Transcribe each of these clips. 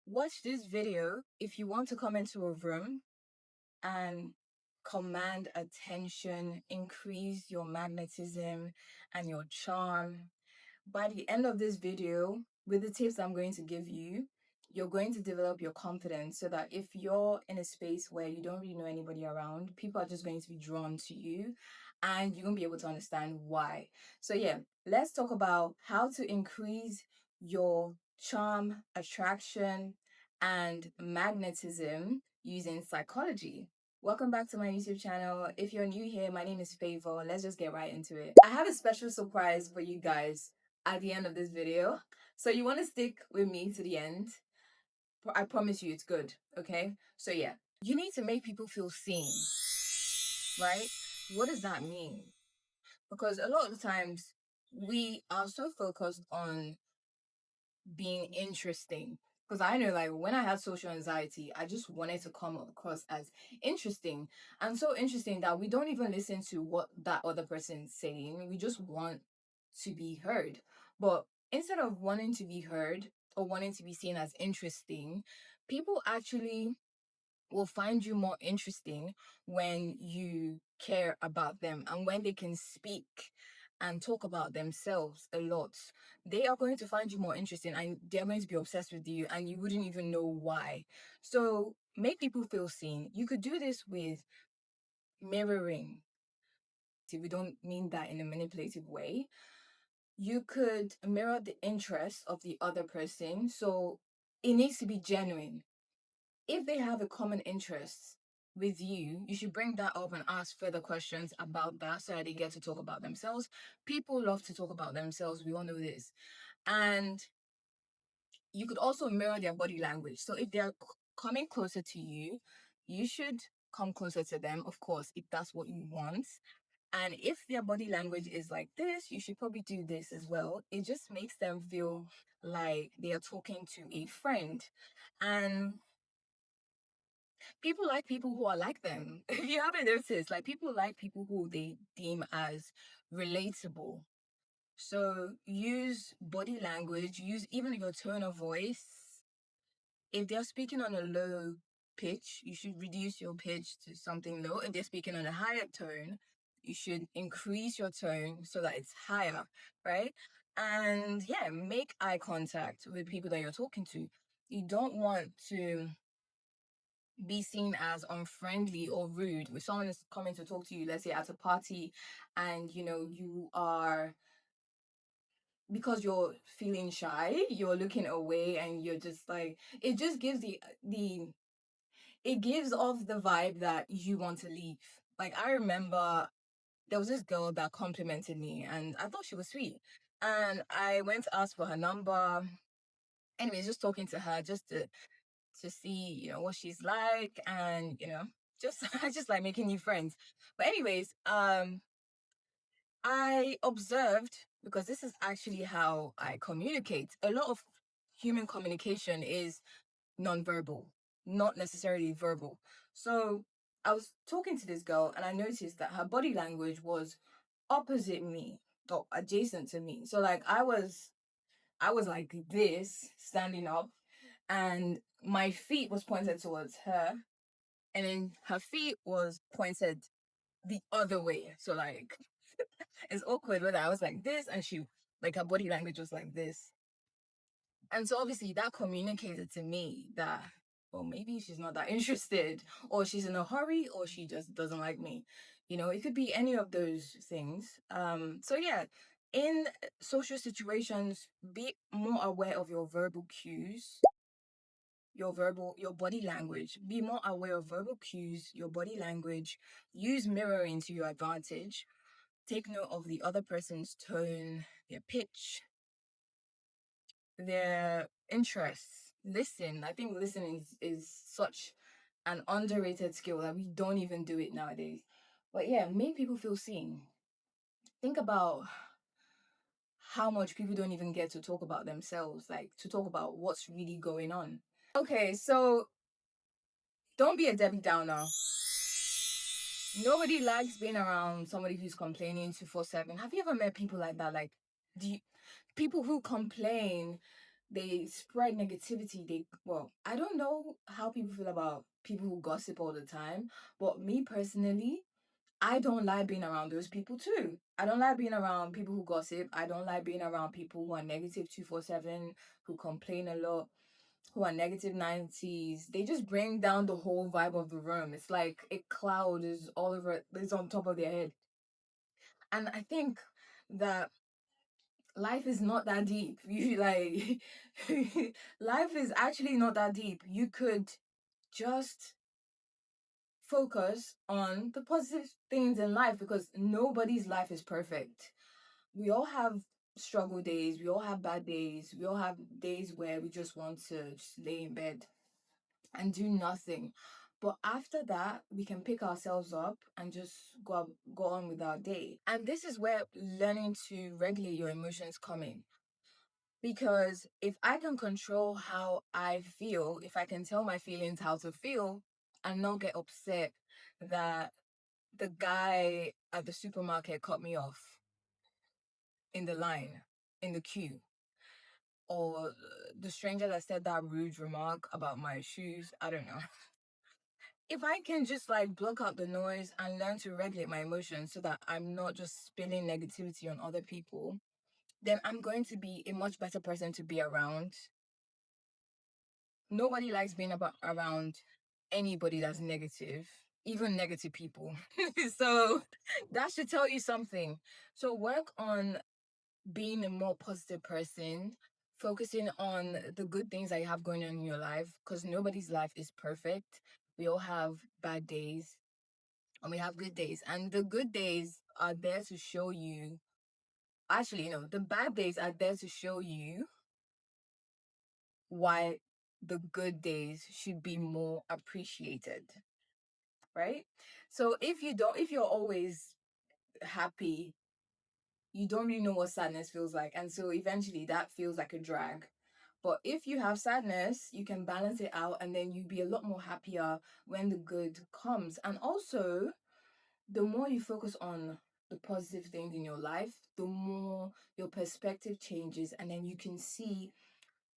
Watch this video if you want to come into a room and command attention, increase your magnetism and your charm. By the end of this video, with the tips I'm going to give you, you're going to develop your confidence so that if you're in a space where you don't really know anybody around, people are just going to be drawn to you and you're going to be able to understand why. So, yeah, let's talk about how to increase your charm, attraction, and magnetism using psychology. Welcome back to my YouTube channel. If you're new here, my name is Favor. Let's just get right into it. I have a special surprise for you guys at the end of this video. So you want to stick with me to the end. I promise you it's good, okay? So yeah, you need to make people feel seen, right? What does that mean? Because a lot of the times we are so focused on being interesting. Because I know, like, when I had social anxiety, I just wanted to come across as interesting. And so interesting that we don't even listen to what that other person's saying. We just want to be heard. But instead of wanting to be heard or wanting to be seen as interesting, people actually will find you more interesting when you care about them and when they can speak and talk about themselves a lot. They are going to find you more interesting and they're going to be obsessed with you and you wouldn't even know why. So make people feel seen. You could do this with mirroring. If we don't mean that in a manipulative way, you could mirror the interests of the other person. So it needs to be genuine. If they have a common interest with you, you should bring that up and ask further questions about that so that they get to talk about themselves. People love to talk about themselves. We all know this. And you could also mirror their body language. So if they're coming closer to you, you should come closer to them, of course, if that's what you want. And if their body language is like this, you should probably do this as well. It just makes them feel like they are talking to a friend. And people like people who are like them. If you haven't noticed, like people like people who they deem as relatable. So use body language, use even your tone of voice. If they're speaking on a low pitch, you should reduce your pitch to something low. If they're speaking on a higher tone, you should increase your tone so that it's higher, right? And yeah, make eye contact with people that you're talking to. You don't want to be seen as unfriendly or rude. If someone is coming to talk to you, let's say at a party, and you are, because you're feeling shy, you're looking away and you're just like, it just gives the it gives off the vibe that you want to leave. Like, I remember there was this girl that complimented me and I thought she was sweet, and I went to ask for her number. Anyways, just talking to her just to see, what she's like, and just I just like making new friends. But anyways, I observed, because this is actually how I communicate. A lot of human communication is nonverbal, not necessarily verbal. So I was talking to this girl and I noticed that her body language was opposite me or adjacent to me. So like I was like this, standing up, and my feet was pointed towards her, and then her feet was pointed the other way. So like it's awkward whether I was like this and she, like, her body language was like this. And so obviously that communicated to me that, well, maybe she's not that interested, or she's in a hurry, or she just doesn't like me. It could be any of those things. So yeah, in social situations, be more aware of your verbal cues, your body language. Be more aware of verbal cues, your body language. Use mirroring to your advantage. Take note of the other person's tone, their pitch, their interests. Listen. I think listening is such an underrated skill that we don't even do it nowadays. But yeah, make people feel seen. Think about how much people don't even get to talk about themselves, like to talk about what's really going on. Okay, so don't be a Debbie Downer. Nobody likes being around somebody who's complaining 247. Have you ever met people like that? Like, do you, people who complain they spread negativity. I don't know how people feel about people who gossip all the time, but me personally, I don't like being around those people too. I don't like being around people who gossip. I don't like being around people who are negative 247, who complain a lot, who are negative 90s. They just bring down the whole vibe of the room. It's like a cloud is all over, it's on top of their head. And I think that life is not that deep. You like, life is actually not that deep. You could just focus on the positive things in life because nobody's life is perfect. We all have struggle days, we all have bad days, we all have days where we just want to just lay in bed and do nothing. But after that, we can pick ourselves up and just go on with our day. And this is where learning to regulate your emotions come in. Because if I can control how I feel, if I can tell my feelings how to feel and not get upset that the guy at the supermarket cut me off in the line, in the queue, or the stranger that said that rude remark about my shoes, I don't know. If I can just like block out the noise and learn to regulate my emotions so that I'm not just spilling negativity on other people, then I'm going to be a much better person to be around. Nobody likes being around anybody that's negative, even negative people. So that should tell you something. So work on being a more positive person, focusing on the good things that you have going on in your life, because nobody's life is perfect. We all have bad days and we have good days. And the good days are there to show you, actually, the bad days are there to show you why the good days should be more appreciated, right? So if you're always happy, you don't really know what sadness feels like. And so eventually that feels like a drag. But if you have sadness, you can balance it out and then you'll be a lot more happier when the good comes. And also, the more you focus on the positive things in your life, the more your perspective changes and then you can see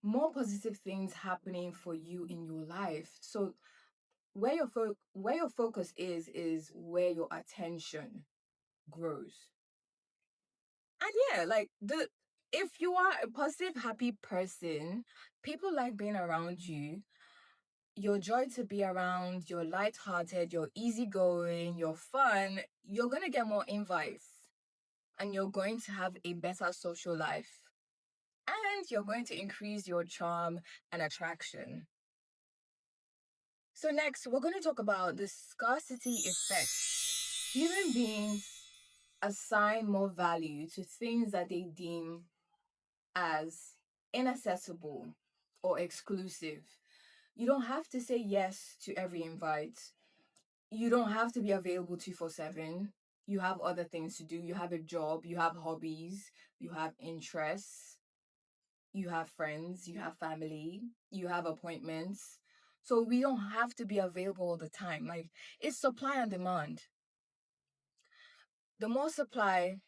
more positive things happening for you in your life. So where your focus is where your attention grows. And yeah, like the if you are a positive, happy person, people like being around you. You're joy to be around, you're lighthearted, you're easygoing, you're fun, you're gonna get more invites and you're going to have a better social life. And you're going to increase your charm and attraction. So next, we're going to talk about the scarcity effect. Human beings assign more value to things that they deem as inaccessible or exclusive. You don't have to say yes to every invite. You don't have to be available 24/7. You have other things to do. You have a job, you have hobbies, you have interests, you have friends, you have family, you have appointments. So we don't have to be available all the time. Like it's supply and demand. The more supply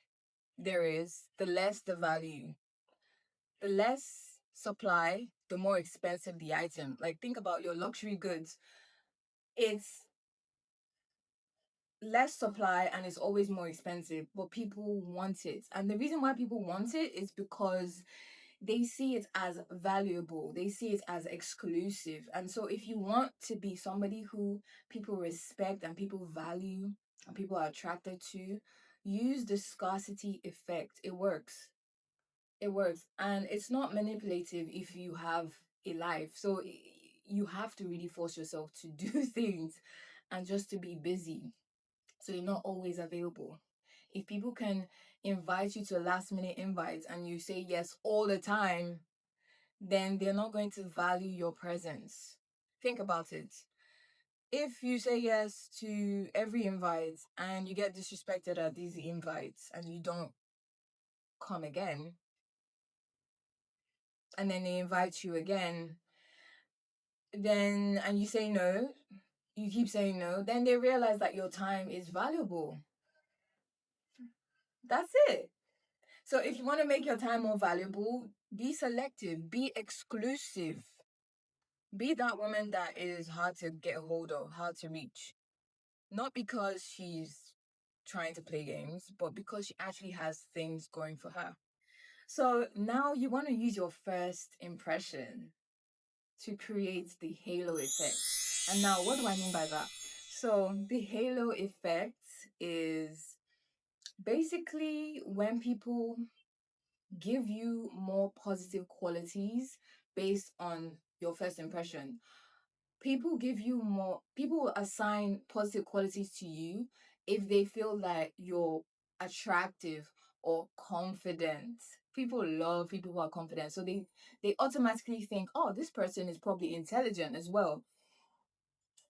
there is, the less the value. The less supply, the more expensive the item. Like think about your luxury goods. It's less supply and it's always more expensive, but people want it. And the reason why people want it is because they see it as valuable, they see it as exclusive. And so if you want to be somebody who people respect and people value and people are attracted to, use the scarcity effect. It works. It works. And it's not manipulative if you have a life. So you have to really force yourself to do things and just to be busy. So you're not always available. If people can invite you to last minute invites and you say yes all the time, then they're not going to value your presence. Think about it. If you say yes to every invite and you get disrespected at these invites and you don't come again, and then they invite you again, then and you say no, you keep saying no, then they realize that your time is valuable. That's it. So if you want to make your time more valuable, Be selective, be exclusive. Be that woman that is hard to get a hold of, hard to reach. Not because she's trying to play games, but because she actually has things going for her. So now you want to use your first impression to create the halo effect. And now, what do I mean by that? So, the halo effect is basically when people give you more positive qualities based on your first impression. People will assign positive qualities to you if they feel that you're attractive or confident. People love people who are confident. So they automatically think, oh, this person is probably intelligent as well.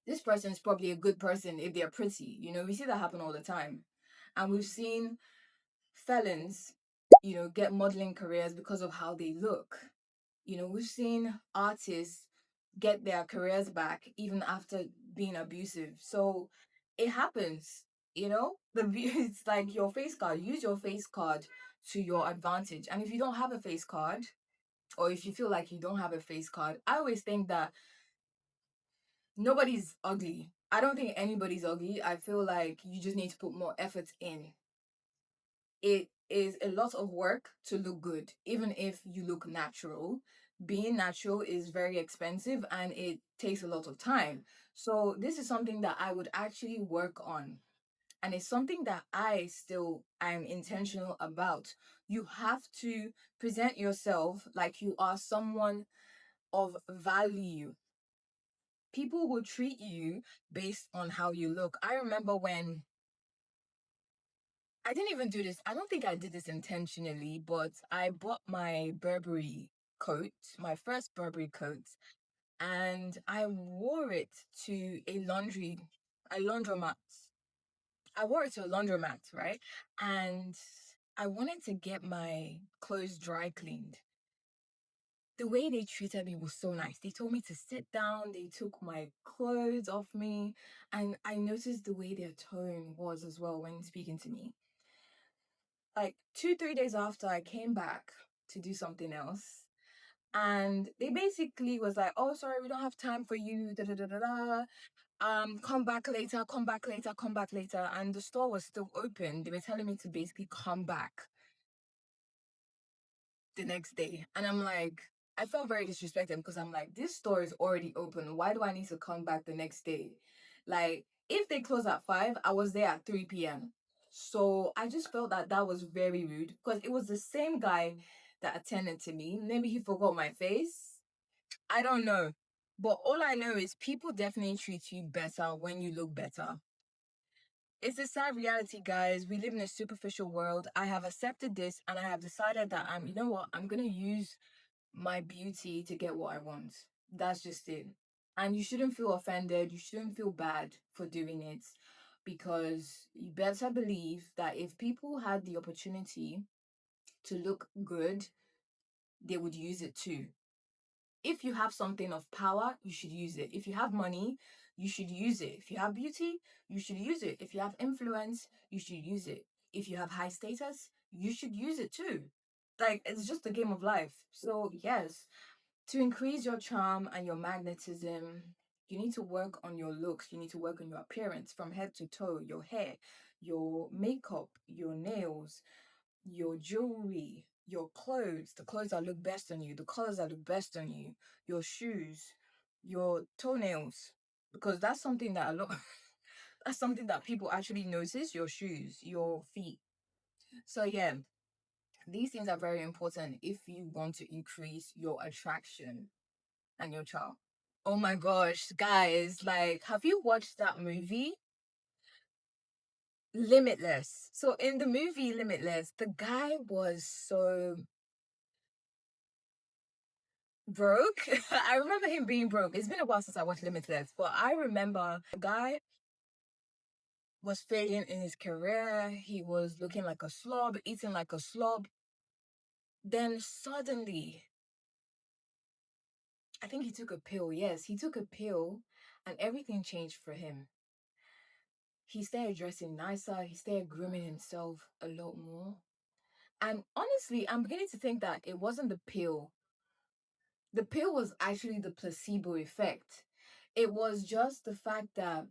This person is probably a good person if they're pretty. We see that happen all the time. And we've seen felons, get modeling careers because of how they look. We've seen artists get their careers back even after being abusive. So it happens, it's like your face card. Use your face card to your advantage. And if you don't have a face card, or if you feel like you don't have a face card, I always think that nobody's ugly. I don't think anybody's ugly. I feel like you just need to put more effort in. It is a lot of work to look good, even if you look natural. Being natural is very expensive and it takes a lot of time. So, this is something that I would actually work on. And it's something that I'm intentional about. You have to present yourself like you are someone of value. People will treat you based on how you look. I remember when I didn't even do this. I don't think I did this intentionally, but I bought my Burberry coat, my first Burberry coat, and I wore it to a laundromat. I wore it to a laundromat, right? And I wanted to get my clothes dry cleaned. The way they treated me was so nice. They told me to sit down, they took my clothes off me, and I noticed the way their tone was as well when speaking to me. Like 2, 3 days after, I came back to do something else, and they basically was like, oh, sorry, we don't have time for you, da da da da da. Come back later, come back later, come back later. And the store was still open. They were telling me to basically come back the next day. And I'm like, I felt very disrespected because I'm like, this store is already open. Why do I need to come back the next day? Like, if they close at 5, I was there at 3 p.m. So I just felt that that was very rude because it was the same guy that attended to me. Maybe he forgot my face. I don't know. But all I know is people definitely treat you better when you look better. It's a sad reality, guys. We live in a superficial world. I have accepted this and I have decided that you know what? I'm going to use my beauty to get what I want. That's just it. And you shouldn't feel offended. You shouldn't feel bad for doing it because you better believe that if people had the opportunity to look good, they would use it too. If you have something of power, you should use it. If you have money, you should use it. If you have beauty, you should use it. If you have influence, you should use it. If you have high status, you should use it too. Like, it's just a game of life. So, yes, to increase your charm and your magnetism, you need to work on your looks. You need to work on your appearance from head to toe, your hair, your makeup, your nails, your jewelry, your clothes, the clothes that look best on you, the colors that look best on you, your shoes, your toenails, because that's something that a lot that's something that people actually notice, your shoes, your feet. So yeah, these things are very important if you want to increase your attraction and your charm. Oh my gosh, guys, like have you watched that movie? Limitless. So in the movie Limitless, the guy was so broke. I remember him being broke. It's been a while since I watched Limitless, but I remember the guy was failing in his career. He was looking like a slob, eating like a slob. Then suddenly, I think he took a pill. Yes, he took a pill and everything changed for him. He started dressing nicer. He started grooming himself a lot more. And honestly, I'm beginning to think that it wasn't the pill. The pill was actually the placebo effect. It was just the fact that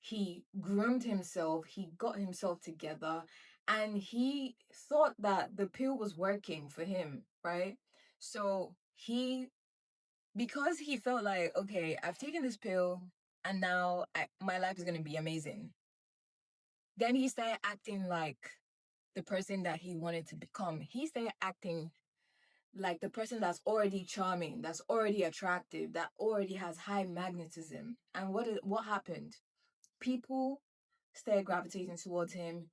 he groomed himself, he got himself together, and he thought that the pill was working for him, right? So because he felt like, okay, I've taken this pill and now my life is going to be amazing. Then he started acting like the person that he wanted to become. He started acting like the person that's already charming, that's already attractive, that already has high magnetism. And what happened? People started gravitating towards him.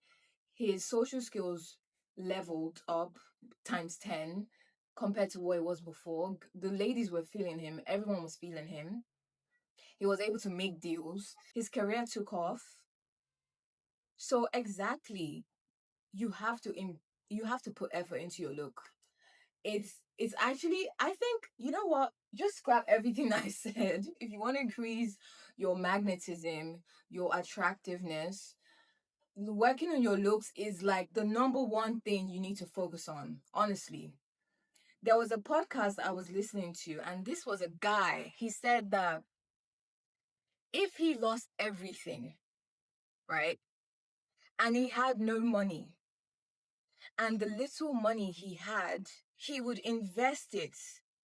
His social skills leveled up times 10 compared to what it was before. The ladies were feeling him, everyone was feeling him. He was able to make deals. His career took off. So exactly, you have to you have to put effort into your look. It's actually, I think, you know what? Just scrap everything I said. If you want to increase your magnetism, your attractiveness, working on your looks is like the number one thing you need to focus on, honestly. There was a podcast I was listening to, and this was a guy. He said that if he lost everything, right, and he had no money, and the little money he had, he would invest it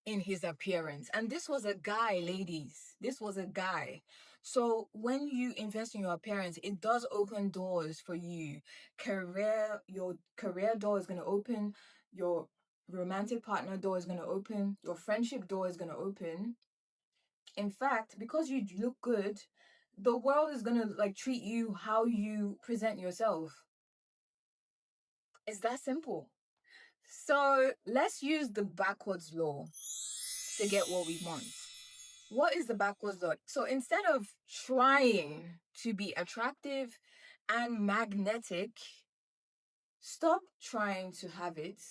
in his appearance. And this was a guy, ladies. This was a guy. So when you invest in your appearance, it does open doors for you. Your career door is going to open, your romantic partner door is going to open, your friendship door is going to open. In fact, because you look good, the world is going to like treat you how you present yourself. It's that simple. So let's use the backwards law to get what we want. What is the backwards law? So instead of trying to be attractive and magnetic, stop trying to have it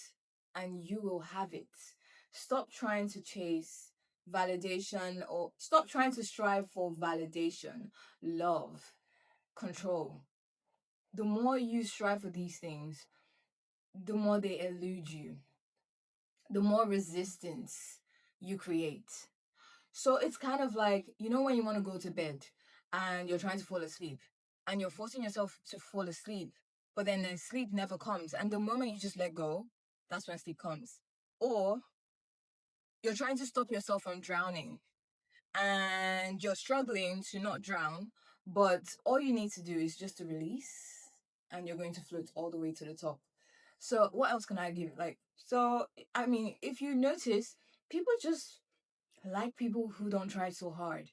and you will have it. Stop trying to chase validation or stop trying to strive for validation, love, control. The more you strive for these things, the more they elude you, the more resistance you create. So it's kind of like, you know, when you want to go to bed and you're trying to fall asleep and you're forcing yourself to fall asleep, but then the sleep never comes. And the moment you just let go, that's when sleep comes. Or you're trying to stop yourself from drowning and you're struggling to not drown, but all you need to do is just to release and you're going to float all the way to the top. So what else can I give? Like, so I mean, if you notice, people just like people who don't try so hard.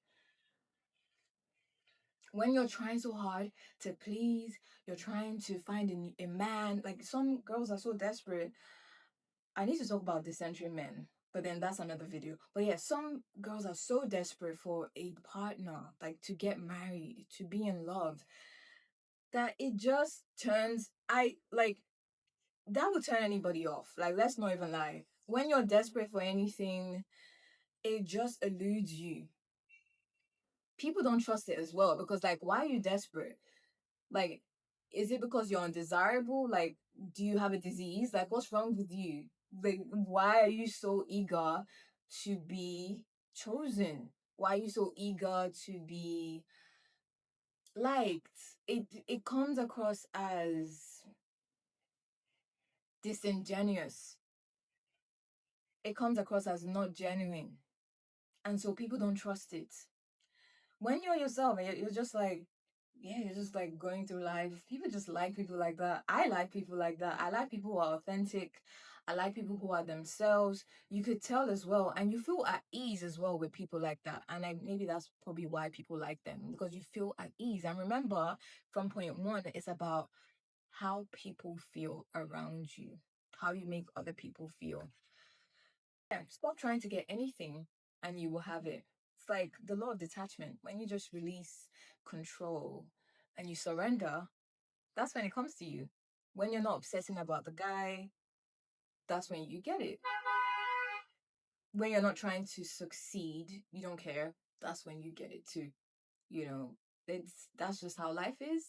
When you're trying so hard to please, you're trying to find a man. Like some girls are so desperate. I need to talk about dysentery men, but then that's another video. But yeah, some girls are so desperate for a partner, like to get married, to be in love, that it just turns, I like, that would turn anybody off. Like, let's not even lie. When you're desperate for anything, it just eludes you. People don't trust it as well because, like, why are you desperate? Like, is it because you're undesirable? Like, do you have a disease? Like, what's wrong with you? Like, why are you so eager to be chosen? Why are you so eager to be liked? It comes across as disingenuous. It comes across as not genuine. And so people don't trust it. When you're yourself and you're just like, yeah, you're just like going through life. People just like people like that. I like people like that. I like people who are authentic. I like people who are themselves. You could tell as well, and you feel at ease as well with people like that. And maybe that's probably why people like them, because you feel at ease. And remember, from point one, it's about how people feel around you, how you make other people feel. Yeah, stop trying to get anything and you will have it. It's like the law of detachment. When you just release control and you surrender, that's when it comes to you. When you're not obsessing about the guy, that's when you get it. When you're not trying to succeed, you don't care, that's when you get it too. You know, that's just how life is.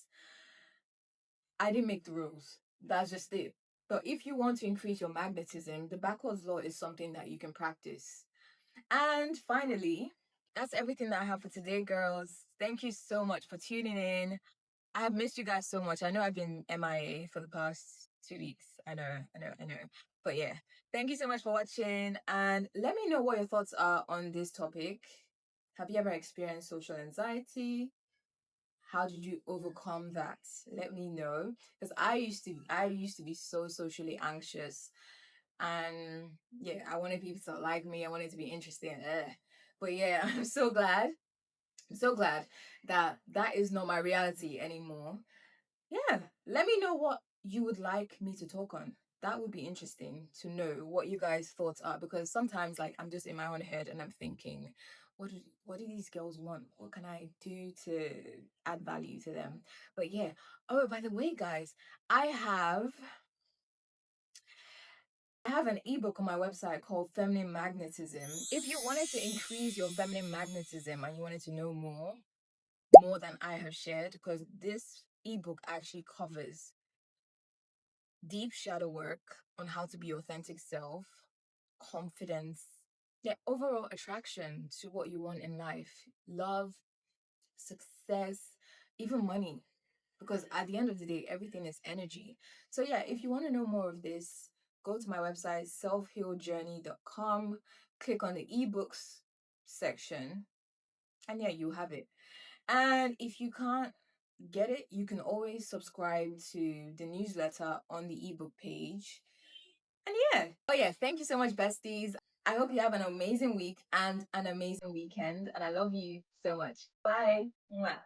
I didn't make the rules. That's just it. But if you want to increase your magnetism, the backwards law is something that you can practice. And finally, that's everything that I have for today, girls. Thank you so much for tuning in. I have missed you guys so much. I know I've been MIA for the past 2 weeks. I know. But yeah, thank you so much for watching. And let me know what your thoughts are on this topic. Have you ever experienced social anxiety? How did you overcome that? Let me know. Because I used to be so socially anxious. And yeah, I wanted people to like me. I wanted to be interested. But yeah, I'm so glad that that is not my reality anymore. Yeah, let me know what you would like me to talk on. That would be interesting to know what you guys' thoughts are, because sometimes like I'm just in my own head and I'm thinking, what do these girls want? What can I do to add value to them? But yeah. Oh, by the way, guys, I have I have an ebook on my website called Feminine Magnetism. If you wanted to increase your feminine magnetism and you wanted to know more than I have shared, because this ebook actually covers deep shadow work on how to be your authentic self, confidence, yeah, overall attraction to what you want in life, love, success, even money. Because at the end of the day, everything is energy. So, yeah, if you want to know more of this, go to my website, selfhealjourney.com, click on the ebooks section, and yeah, you have it. And if you can't get it, you can always subscribe to the newsletter on the ebook page. And yeah. Oh yeah, thank you so much, besties. I hope you have an amazing week and an amazing weekend. And I love you so much. Bye. Mwah.